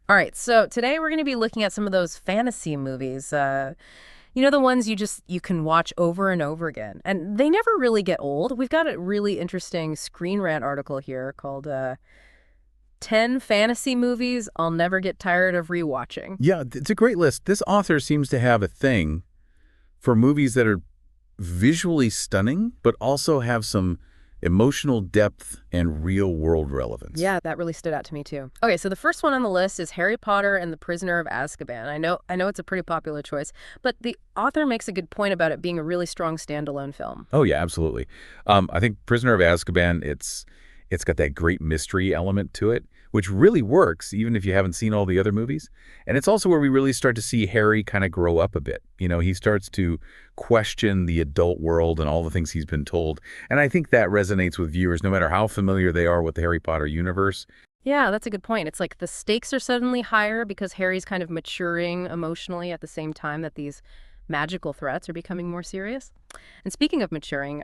All right, so today we're going to be looking at some of those fantasy movies. The ones you can watch over and over again, and they never really get old. We've got a really interesting Screen Rant article here called 10 Fantasy Movies I'll Never Get Tired of Rewatching. Yeah, it's a great list. This author seems to have a thing for movies that are visually stunning, but also have some emotional depth and real-world relevance. Yeah, that really stood out to me too. Okay, so the first one on the list is Harry Potter and the Prisoner of Azkaban. I know it's a pretty popular choice, but the author makes a good point about it being a really strong standalone film. Oh, yeah, absolutely. I think Prisoner of Azkaban, it's got that great mystery element to it, which really works even if you haven't seen all the other movies. And it's also where we really start to see Harry kind of grow up a bit. He starts to question the adult world and all the things he's been told. And I think that resonates with viewers no matter how familiar they are with the Harry Potter universe. Yeah, that's a good point. It's like the stakes are suddenly higher because Harry's kind of maturing emotionally at the same time that these magical threats are becoming more serious. And speaking of maturing,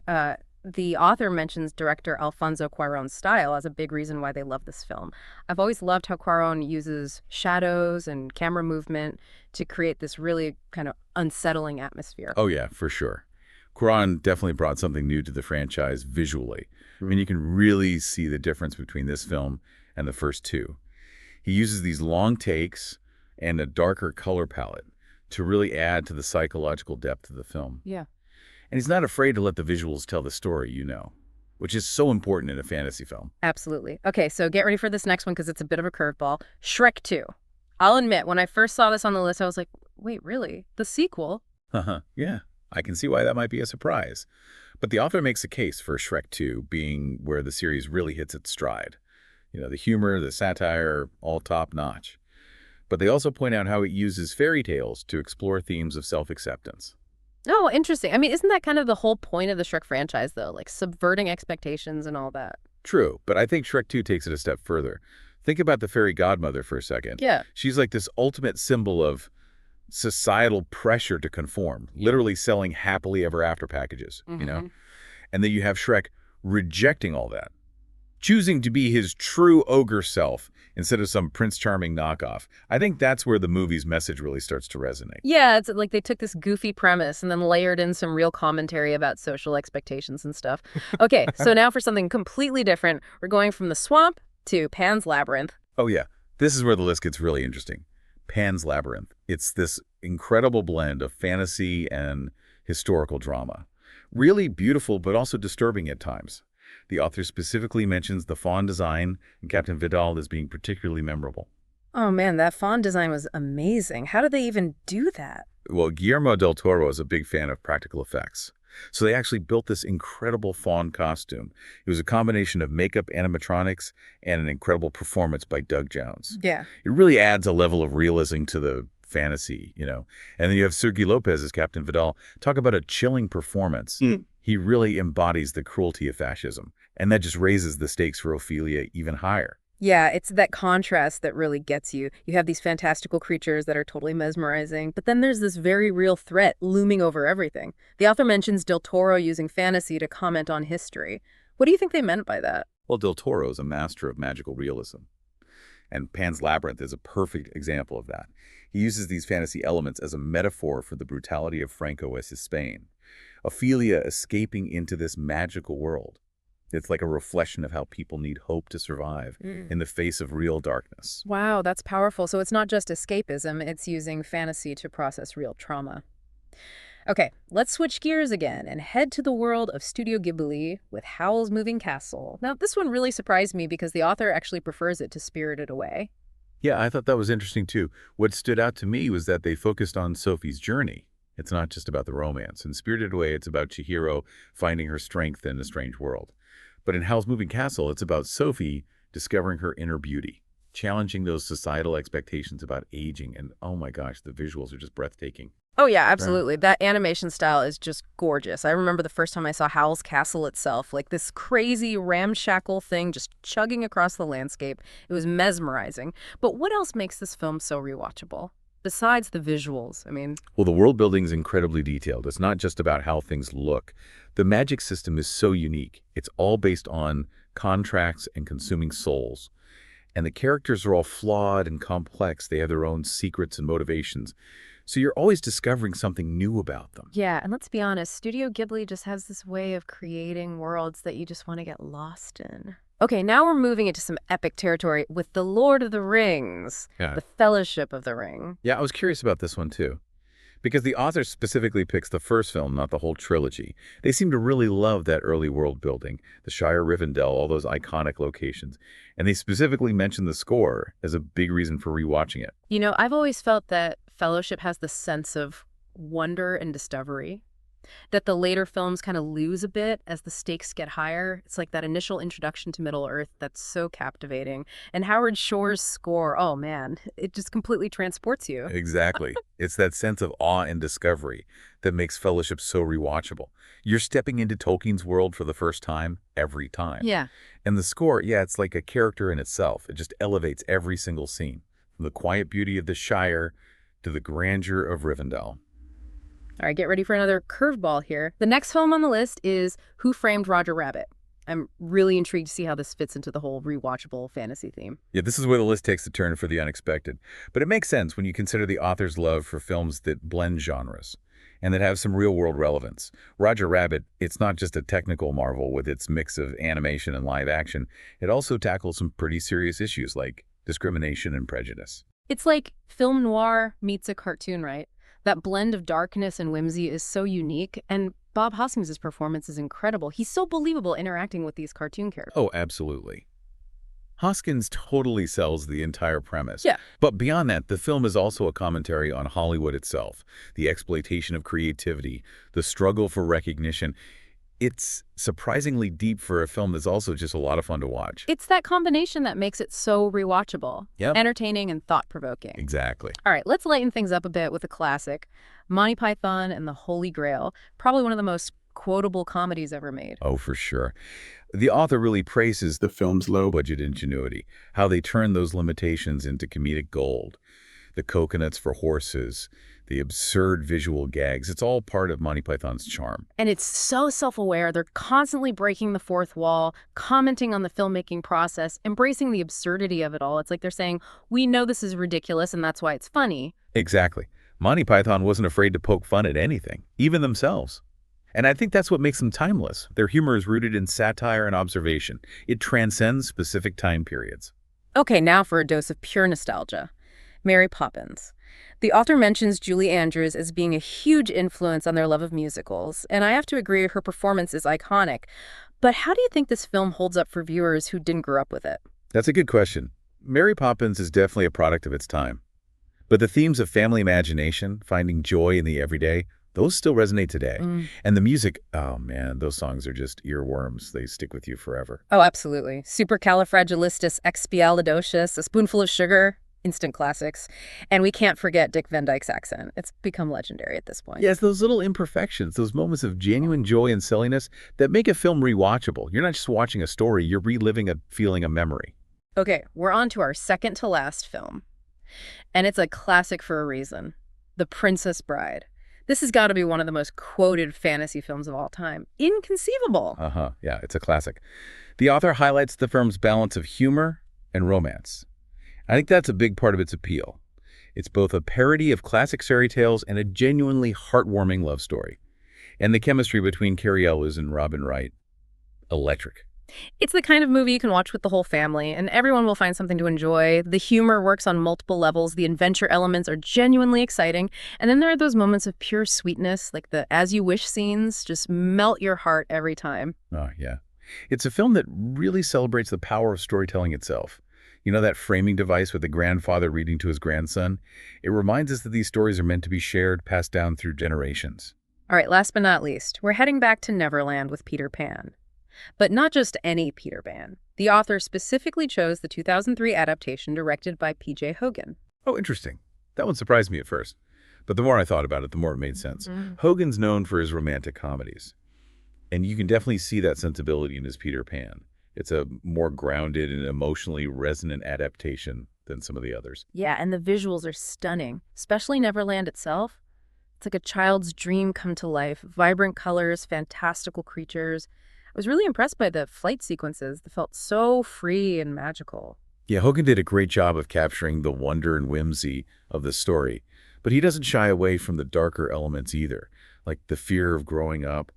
the author mentions director Alfonso Cuarón's style as a big reason why they love this film. I've always loved how Cuarón uses shadows and camera movement to create this really kind of unsettling atmosphere. Oh, yeah, for sure. Cuarón definitely brought something new to the franchise visually. I mean, you can really see the difference between this film and the first two. He uses these long takes and a darker color palette to really add to the psychological depth of the film. Yeah. And he's not afraid to let the visuals tell the story, which is so important in a fantasy film. Absolutely. Okay, so get ready for this next one because it's a bit of a curveball. Shrek 2. I'll admit, when I first saw this on the list, I was like, wait, really? The sequel? Yeah, I can see why that might be a surprise. But the author makes a case for Shrek 2 being where the series really hits its stride. The humor, the satire, all top-notch. But they also point out how it uses fairy tales to explore themes of self-acceptance. Oh, interesting. I mean, isn't that kind of the whole point of the Shrek franchise, though? Like subverting expectations and all that. True, but I think Shrek 2 takes it a step further. Think about the fairy godmother for a second. Yeah. She's like this ultimate symbol of societal pressure to conform, literally selling happily ever after packages. And then you have Shrek rejecting all that, choosing to be his true ogre self instead of some Prince Charming knockoff. I think that's where the movie's message really starts to resonate. Yeah, it's like they took this goofy premise and then layered in some real commentary about social expectations and stuff. Okay, so now for something completely different, we're going from the swamp to Pan's Labyrinth. Oh, yeah. This is where the list gets really interesting. Pan's Labyrinth. It's this incredible blend of fantasy and historical drama. Really beautiful, but also disturbing at times. The author specifically mentions the fawn design and Captain Vidal as being particularly memorable. Oh man, that fawn design was amazing. How did they even do that? Well, Guillermo del Toro is a big fan of practical effects. So they actually built this incredible fawn costume. It was a combination of makeup, animatronics, and an incredible performance by Doug Jones. Yeah. It really adds a level of realism to the fantasy. And then you have Sergi Lopez as Captain Vidal. Talk about a chilling performance. He really embodies the cruelty of fascism. And that just raises the stakes for Ophelia even higher. Yeah, it's that contrast that really gets you. You have these fantastical creatures that are totally mesmerizing, but then there's this very real threat looming over everything. The author mentions Del Toro using fantasy to comment on history. What do you think they meant by that? Well, Del Toro is a master of magical realism. And Pan's Labyrinth is a perfect example of that. He uses these fantasy elements as a metaphor for the brutality of Francoist Spain. Ophelia escaping into this magical world. It's like a reflection of how people need hope to survive in the face of real darkness. Wow, that's powerful. So it's not just escapism, it's using fantasy to process real trauma. Okay, let's switch gears again and head to the world of Studio Ghibli with Howl's Moving Castle. Now, this one really surprised me because the author actually prefers it to Spirited Away. Yeah, I thought that was interesting too. What stood out to me was that they focused on Sophie's journey. It's not just about the romance. In Spirited Away, it's about Chihiro finding her strength in a strange world. But in Howl's Moving Castle, it's about Sophie discovering her inner beauty, challenging those societal expectations about aging. And oh my gosh, the visuals are just breathtaking. Oh yeah, absolutely. That animation style is just gorgeous. I remember the first time I saw Howl's Castle itself, like this crazy ramshackle thing just chugging across the landscape. It was mesmerizing. But what else makes this film so rewatchable? Besides the visuals, Well, the world building is incredibly detailed. It's not just about how things look. The magic system is so unique. It's all based on contracts and consuming souls. And the characters are all flawed and complex. They have their own secrets and motivations. So you're always discovering something new about them. Yeah, and let's be honest, Studio Ghibli just has this way of creating worlds that you just want to get lost in. Okay, now we're moving into some epic territory with The Lord of the Rings, Yeah. The Fellowship of the Ring. Yeah, I was curious about this one too. Because the author specifically picks the first film, not the whole trilogy. They seem to really love that early world building, the Shire Rivendell, all those iconic locations. And they specifically mention the score as a big reason for rewatching it. You know, I've always felt that Fellowship has the sense of wonder and discovery, that the later films kind of lose a bit as the stakes get higher. It's like that initial introduction to Middle-earth that's so captivating. And Howard Shore's score, oh man, it just completely transports you. Exactly. It's that sense of awe and discovery that makes Fellowship so rewatchable. You're stepping into Tolkien's world for the first time, every time. Yeah. And the score, yeah, it's like a character in itself. It just elevates every single scene, from the quiet beauty of the Shire to the grandeur of Rivendell. All right, get ready for another curveball here. The next film on the list is Who Framed Roger Rabbit? I'm really intrigued to see how this fits into the whole rewatchable fantasy theme. Yeah, this is where the list takes a turn for the unexpected. But it makes sense when you consider the author's love for films that blend genres and that have some real-world relevance. Roger Rabbit, it's not just a technical marvel with its mix of animation and live action. It also tackles some pretty serious issues like discrimination and prejudice. It's like film noir meets a cartoon, right? That blend of darkness and whimsy is so unique, and Bob Hoskins' performance is incredible. He's so believable interacting with these cartoon characters. Oh, absolutely. Hoskins totally sells the entire premise. Yeah. But beyond that, the film is also a commentary on Hollywood itself, the exploitation of creativity, the struggle for recognition. It's surprisingly deep for a film that's also just a lot of fun to watch. It's that combination that makes it so rewatchable, Yep. entertaining and thought-provoking. Exactly. All right, let's lighten things up a bit with a classic, Monty Python and the Holy Grail, probably one of the most quotable comedies ever made. Oh, for sure. The author really praises the film's low-budget ingenuity, how they turn those limitations into comedic gold. The coconuts for horses, the absurd visual gags, it's all part of Monty Python's charm. And it's so self-aware. They're constantly breaking the fourth wall, commenting on the filmmaking process, embracing the absurdity of it all. It's like they're saying, we know this is ridiculous and that's why it's funny. Exactly. Monty Python wasn't afraid to poke fun at anything, even themselves. And I think that's what makes them timeless. Their humor is rooted in satire and observation. It transcends specific time periods. Okay, now for a dose of pure nostalgia. Mary Poppins. The author mentions Julie Andrews as being a huge influence on their love of musicals, and I have to agree her performance is iconic. But how do you think this film holds up for viewers who didn't grow up with it? That's a good question. Mary Poppins is definitely a product of its time. But the themes of family imagination, finding joy in the everyday, those still resonate today. And the music, oh man, those songs are just earworms. They stick with you forever. Oh, absolutely. Supercalifragilisticexpialidocious, A Spoonful of Sugar, instant classics. And we can't forget Dick Van Dyke's accent. It's become legendary at this point. Yes, those little imperfections, those moments of genuine joy and silliness that make a film rewatchable. You're not just watching a story, you're reliving a feeling, a memory. Okay, we're on to our second to last film. And it's a classic for a reason. The Princess Bride. This has got to be one of the most quoted fantasy films of all time. Inconceivable. Yeah, it's a classic. The author highlights the film's balance of humor and romance. I think that's a big part of its appeal. It's both a parody of classic fairy tales and a genuinely heartwarming love story. And the chemistry between Cary Elwes and Robin Wright, electric. It's the kind of movie you can watch with the whole family, and everyone will find something to enjoy. The humor works on multiple levels. The adventure elements are genuinely exciting. And then there are those moments of pure sweetness, like the As You Wish scenes, just melt your heart every time. Oh, yeah. It's a film that really celebrates the power of storytelling itself. You know that framing device with the grandfather reading to his grandson? It reminds us that these stories are meant to be shared, passed down through generations. All right, last but not least, we're heading back to Neverland with Peter Pan. But not just any Peter Pan. The author specifically chose the 2003 adaptation directed by P.J. Hogan. Oh, interesting. That one surprised me at first. But the more I thought about it, the more it made sense. Hogan's known for his romantic comedies. And you can definitely see that sensibility in his Peter Pan. It's a more grounded and emotionally resonant adaptation than some of the others. Yeah, and the visuals are stunning, especially Neverland itself. It's like a child's dream come to life. Vibrant colors, fantastical creatures. I was really impressed by the flight sequences. They felt so free and magical. Yeah, Hogan did a great job of capturing the wonder and whimsy of the story, but he doesn't shy away from the darker elements either, like the fear of growing up,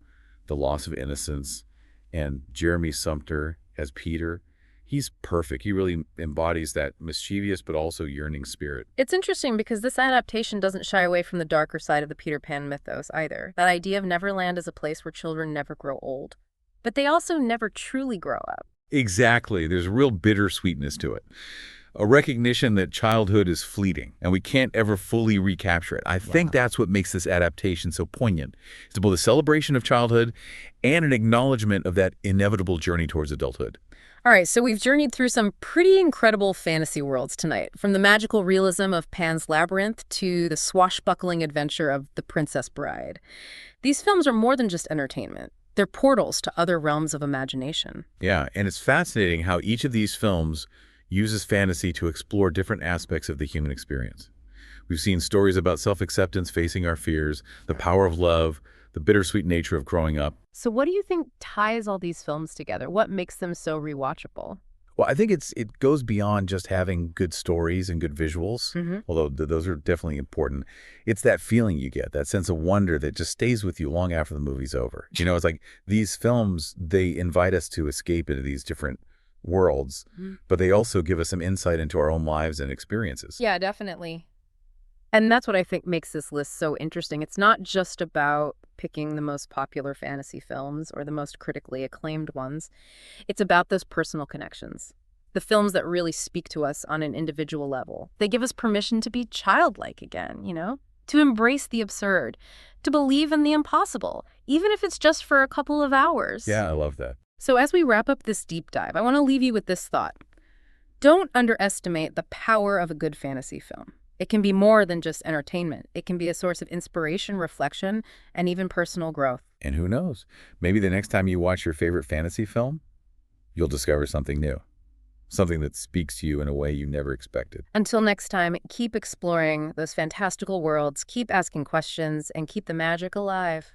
the loss of innocence, and Jeremy Sumter as Peter. He's perfect. He really embodies that mischievous but also yearning spirit. It's interesting because this adaptation doesn't shy away from the darker side of the Peter Pan mythos either. That idea of Neverland as a place where children never grow old. But they also never truly grow up. Exactly. There's a real bittersweetness to it. A recognition that childhood is fleeting and we can't ever fully recapture it. I think that's what makes this adaptation so poignant. It's both a celebration of childhood and an acknowledgement of that inevitable journey towards adulthood. All right, so we've journeyed through some pretty incredible fantasy worlds tonight, from the magical realism of Pan's Labyrinth to the swashbuckling adventure of The Princess Bride. These films are more than just entertainment. They're portals to other realms of imagination. Yeah, and it's fascinating how each of these films uses fantasy to explore different aspects of the human experience. We've seen stories about self-acceptance facing our fears, the power of love, the bittersweet nature of growing up. So what do you think ties all these films together? What makes them so rewatchable? Well, I think it goes beyond just having good stories and good visuals, although those are definitely important. It's that feeling you get, that sense of wonder that just stays with you long after the movie's over. You know, it's like these films, they invite us to escape into these different worlds, but they also give us some insight into our own lives and experiences. Yeah, definitely. And that's what I think makes this list so interesting. It's not just about picking the most popular fantasy films or the most critically acclaimed ones. It's about those personal connections, the films that really speak to us on an individual level. They give us permission to be childlike again, to embrace the absurd, to believe in the impossible, even if it's just for a couple of hours. Yeah, I love that. So as we wrap up this deep dive, I want to leave you with this thought. Don't underestimate the power of a good fantasy film. It can be more than just entertainment. It can be a source of inspiration, reflection, and even personal growth. And who knows, maybe the next time you watch your favorite fantasy film, you'll discover something new, something that speaks to you in a way you never expected. Until next time, keep exploring those fantastical worlds, keep asking questions, and keep the magic alive.